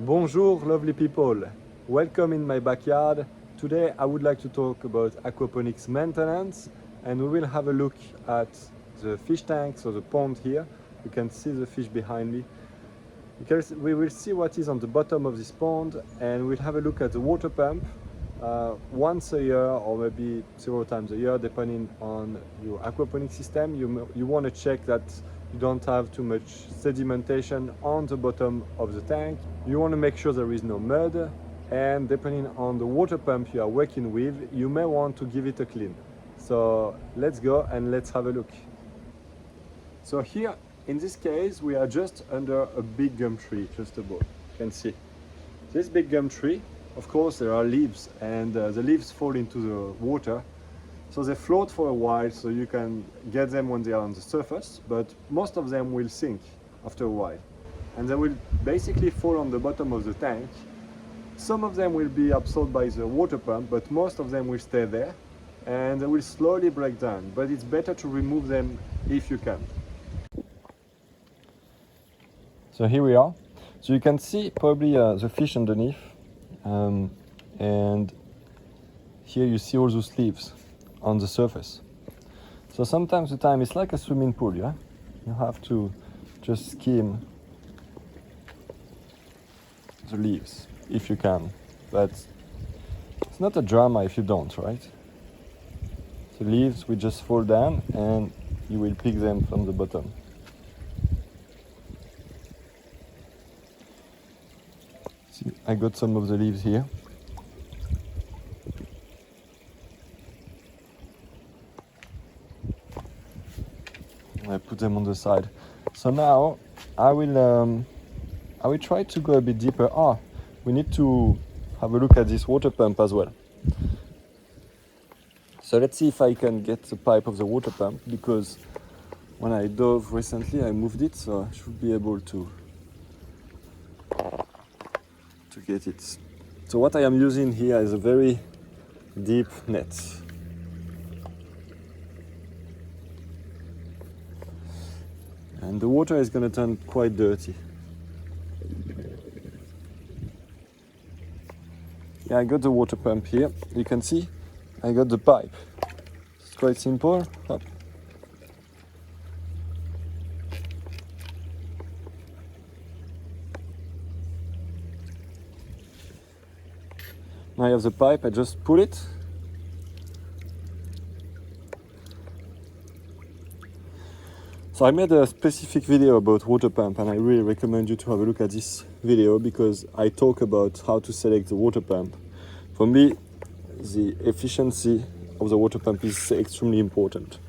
Bonjour lovely people, welcome in my backyard. Today I would like to talk about aquaponics maintenance, and we will have a look at the fish tank, so the pond here. You can see the fish behind me. Because we will see what is on the bottom of this pond, and we'll have a look at the water pump once a year or maybe several times a year depending on your aquaponics system. You want to check that you don't have too much sedimentation on the bottom of the tank. You want to make sure there is no mud, and depending on the water pump you are working with, you may want to give it a clean. So let's go and let's have a look. So here in this case we are just under a big gum tree just above. You can see this big gum tree. Of course there are leaves, and the leaves fall into the water, so they float for a while, so you can get them when they are on the surface, but most of them will sink after a while, and they will basically fall on the bottom of the tank. Some of them will be absorbed by the water pump, but most of them will stay there and they will slowly break down, but it's better to remove them if you can. So here we are. So you can see probably the fish underneath, and here you see all those leaves on the surface. So sometimes the time it's like a swimming pool, yeah? You have to just skim the leaves if you can, but it's not a drama if you don't, right? The leaves will just fall down and you will pick them from the bottom. See, I got some of the leaves here. I put them on the side. So now I will try to go a bit deeper. We need to have a look at this water pump as well. So let's see if I can get the pipe of the water pump, because when I dove recently I moved it, so I should be able to get it. So what I am using here is a very deep net. And the water is going to turn quite dirty. Yeah, I got the water pump here. You can see I got the pipe. It's quite simple. Hop. Now I have the pipe, I just pull it. So I made a specific video about water pump, and I really recommend you to have a look at this video, because I talk about how to select the water pump. For me, the efficiency of the water pump is extremely important,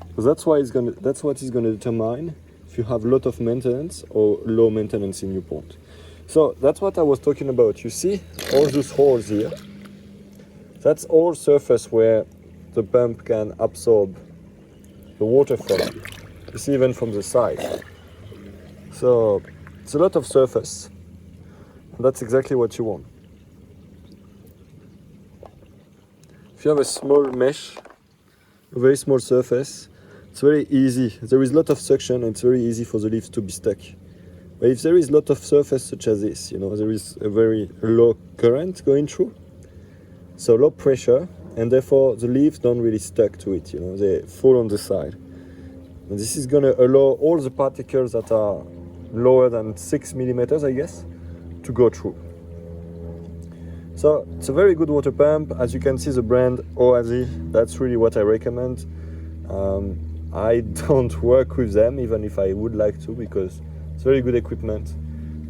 because that's what is going to determine if you have a lot of maintenance or low maintenance in your pond. So that's what I was talking about. You see all those holes here? That's all surface where the pump can absorb the water from. You see, even from the side. So it's a lot of surface. That's exactly what you want. If you have a small mesh, a very small surface, it's very easy. There is a lot of suction, and it's very easy for the leaves to be stuck. But if there is a lot of surface such as this, there is a very low current going through, so low pressure, and therefore the leaves don't really stuck to it, they fall on the side. And this is going to allow all the particles that are lower than 6 millimeters, I guess, to go through. So it's a very good water pump. As you can see, the brand Oasis, that's really what I recommend. I don't work with them, even if I would like to, because it's very good equipment.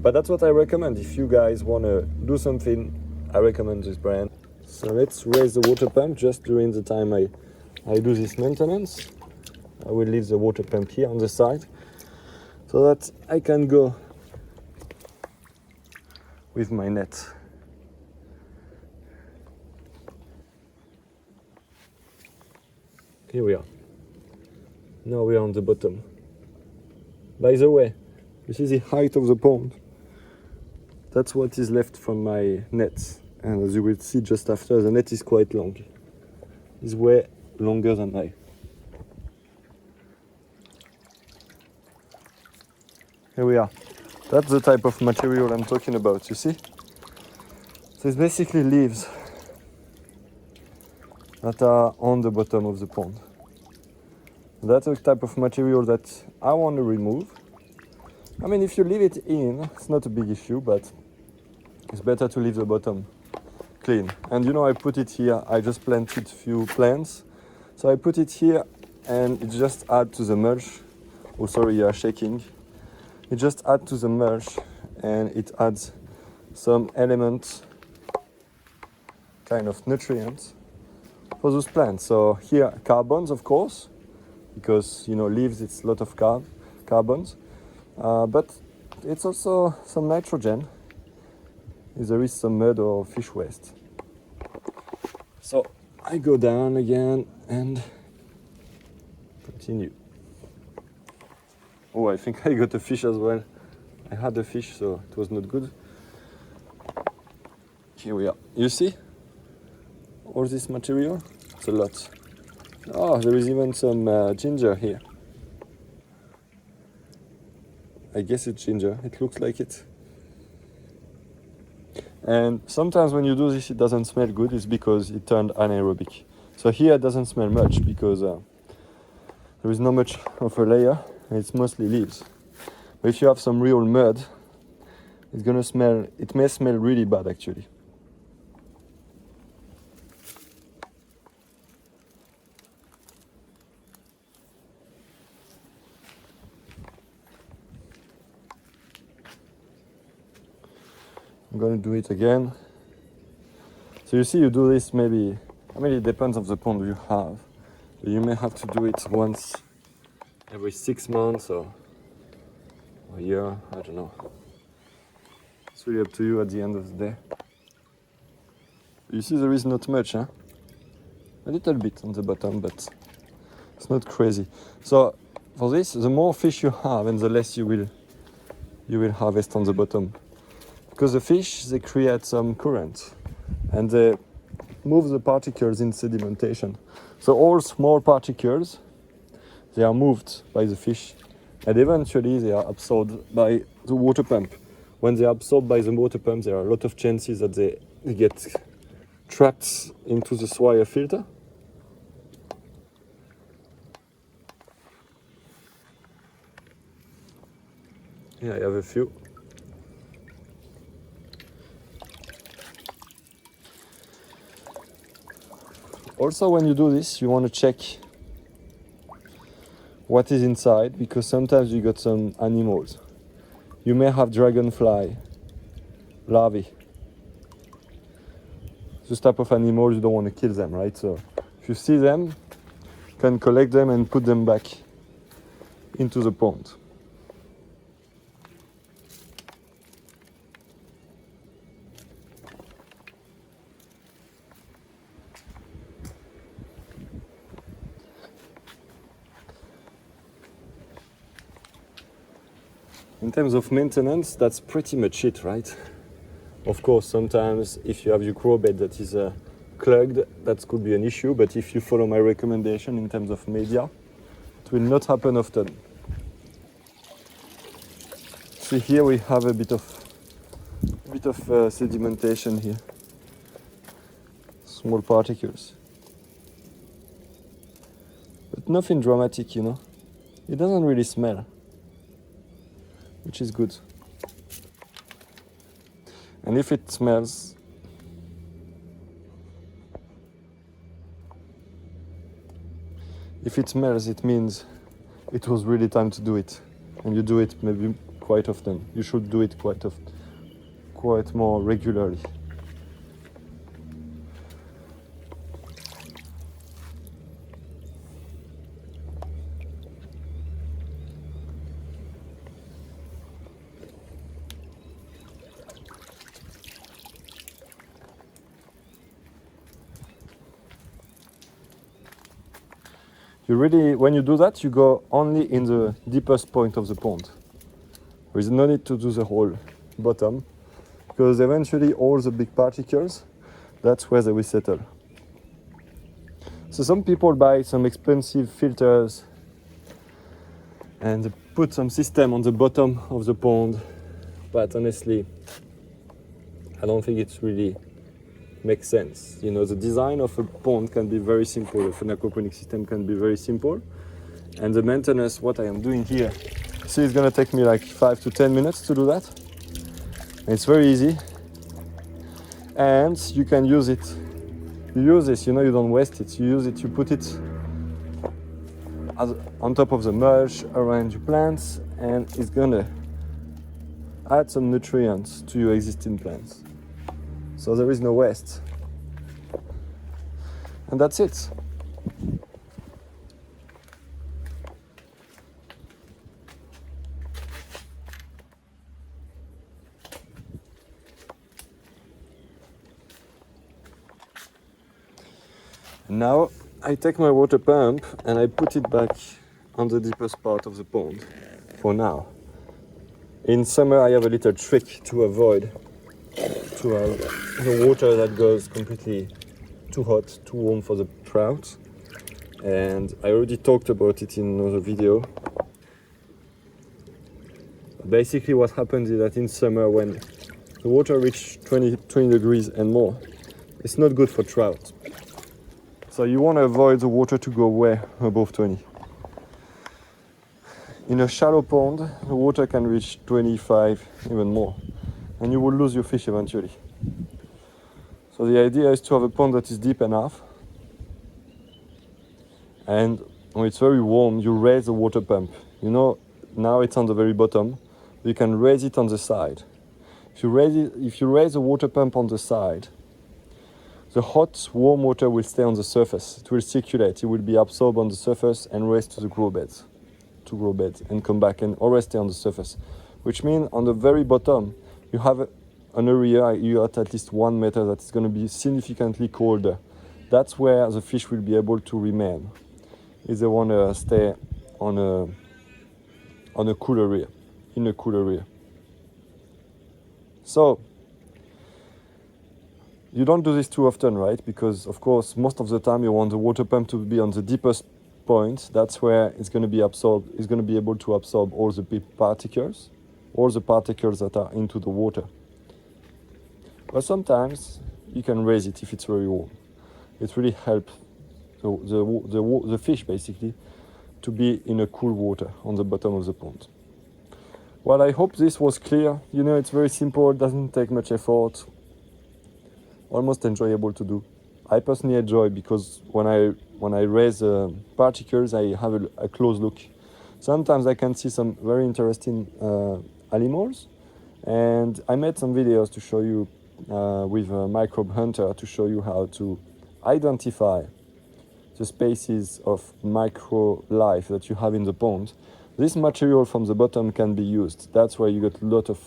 But that's what I recommend. If you guys want to do something, I recommend this brand. So let's raise the water pump just during the time I do this maintenance. I will leave the water pump here on the side, so that I can go with my net. Here we are. Now we are on the bottom. By the way, you see the height of the pond? That's what is left from my net. And as you will see just after, the net is quite long. It's way longer than I. Here we are. That's the type of material I'm talking about, you see? So it's basically leaves that are on the bottom of the pond. That's a type of material that I want to remove. I mean, if you leave it in, it's not a big issue, but it's better to leave the bottom clean. And you know, I put it here, I just planted a few plants. So I put it here and it just adds to the mulch. Oh, sorry, you are shaking. It just adds to the mulch and it adds some elements, kind of nutrients for those plants. So here, carbons, of course, because, you know, leaves, it's a lot of carbons. But it's also some nitrogen if there is some mud or fish waste. So I go down again and continue. Oh, I think I got a fish as well. I had a fish, so it was not good. Here we are. You see all this material? It's a lot. Oh, there is even some ginger here. I guess it's ginger. It looks like it. And sometimes when you do this, it doesn't smell good. It's because it turned anaerobic. So here it doesn't smell much because there is not much of a layer. And it's mostly leaves. But if you have some real mud, it's gonna smell. It may smell really bad, actually. I'm going to do it again. So you see, you do this maybe, I mean, it depends on the pond you have. You may have to do it once every 6 months or a year, I don't know. It's really up to you at the end of the day. You see, there is not much, huh? A little bit on the bottom, but it's not crazy. So for this, the more fish you have and the less you will harvest on the bottom. Because the fish, they create some current and they move the particles in sedimentation. So all small particles, they are moved by the fish and eventually they are absorbed by the water pump. When they are absorbed by the water pump, there are a lot of chances that they get trapped into the swire filter. Here I have a few. Also, when you do this, you want to check what is inside, because sometimes you got some animals. You may have dragonfly larvae. This type of animals, you don't want to kill them, right? So if you see them, you can collect them and put them back into the pond. In terms of maintenance, that's pretty much it, right? Of course, sometimes if you have your grow bed that is clogged, that could be an issue, but if you follow my recommendation in terms of media, it will not happen often. See, here we have a bit of sedimentation here. Small particles. But nothing dramatic, you know. It doesn't really smell, which is good. And if it smells, it means it was really time to do it. And you do it maybe quite often. You should do it quite more regularly. When you do that, you go only in the deepest point of the pond. There is no need to do the whole bottom, because eventually all the big particles, that's where they will settle. So some people buy some expensive filters and they put some system on the bottom of the pond but honestly, I don't think it really makes sense. You know, the design of a pond can be very simple, of an aquaponic system can be very simple, and the maintenance, what I am doing here, see, it's gonna take me like 5 to 10 minutes to do that. And it's very easy, and you can use it. You use this, you know, you don't waste it. You use it, you put it on top of the mulch around your plants, and it's gonna add some nutrients to your existing plants. So there is no waste. And that's it. Now I take my water pump and I put it back on the deepest part of the pond for now. In summer I have a little trick to avoid to have the water that goes completely too hot, too warm for the trout. And I already talked about it in another video. Basically what happens is that in summer when the water reaches 20 degrees and more, it's not good for trout. So you want to avoid the water to go way above 20. In a shallow pond, the water can reach 25, even more, and you will lose your fish eventually. So the idea is to have a pond that is deep enough, and when it's very warm, you raise the water pump. You know, now it's on the very bottom, you can raise it on the side. If you raise the water pump on the side, the hot, warm water will stay on the surface. It will circulate. It will be absorbed on the surface and raised to the grow beds, and come back and always stay on the surface. Which means on the very bottom, you have an area, you're at least 1 meter that is going to be significantly colder. That's where the fish will be able to remain if they want to stay on a cool area, in a cool area. So, you don't do this too often, right? Because, of course, most of the time you want the water pump to be on the deepest point. That's where it's going to be absorbed. It's going to be able to absorb all the particles, that are into the water. But sometimes you can raise it if it's very warm. It really helps the fish, basically, to be in a cool water on the bottom of the pond. Well, I hope this was clear. You know, it's very simple. It doesn't take much effort. Almost enjoyable to do. I personally enjoy because when I raise particles, I have a close look. Sometimes I can see some very interesting animals, and I made some videos to show you with a microbe hunter to show you how to identify the species of micro life that you have in the pond. This material from the bottom can be used. That's why you get a lot of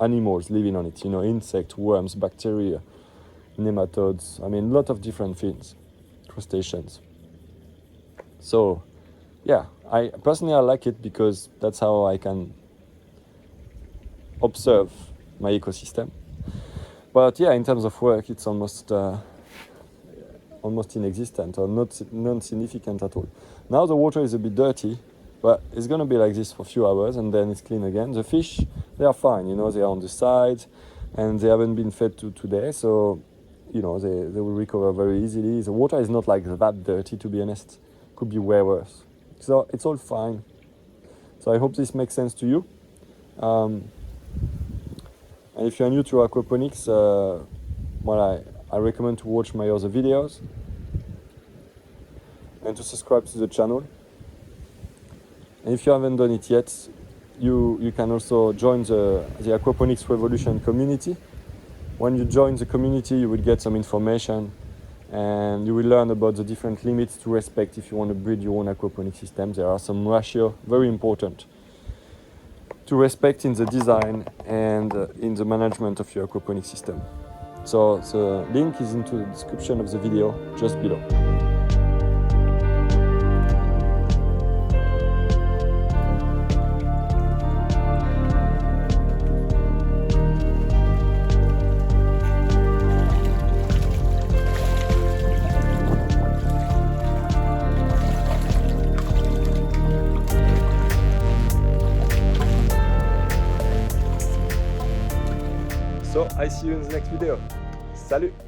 animals living on it, you know, insects, worms, bacteria, nematodes, I mean, a lot of different things, crustaceans. So, yeah, I personally like it because that's how I can observe my ecosystem. But yeah, in terms of work, it's almost inexistent or non-significant at all. Now the water is a bit dirty, but it's going to be like this for a few hours and then it's clean again. The fish, they are fine, you know, they are on the side and they haven't been fed today, so, you know, they will recover very easily. The water is not like that dirty, to be honest. Could be way worse. So it's all fine. So I hope this makes sense to you. And if you're new to aquaponics, I recommend to watch my other videos and to subscribe to the channel. And if you haven't done it yet, you can also join the Aquaponics Revolution community. When you join the community, you will get some information and you will learn about the different limits to respect if you want to build your own aquaponics system. There are some ratios, very important, to respect in the design and in the management of your aquaponics system. So the link is into the description of the video just below. I see you in the next video. Salut!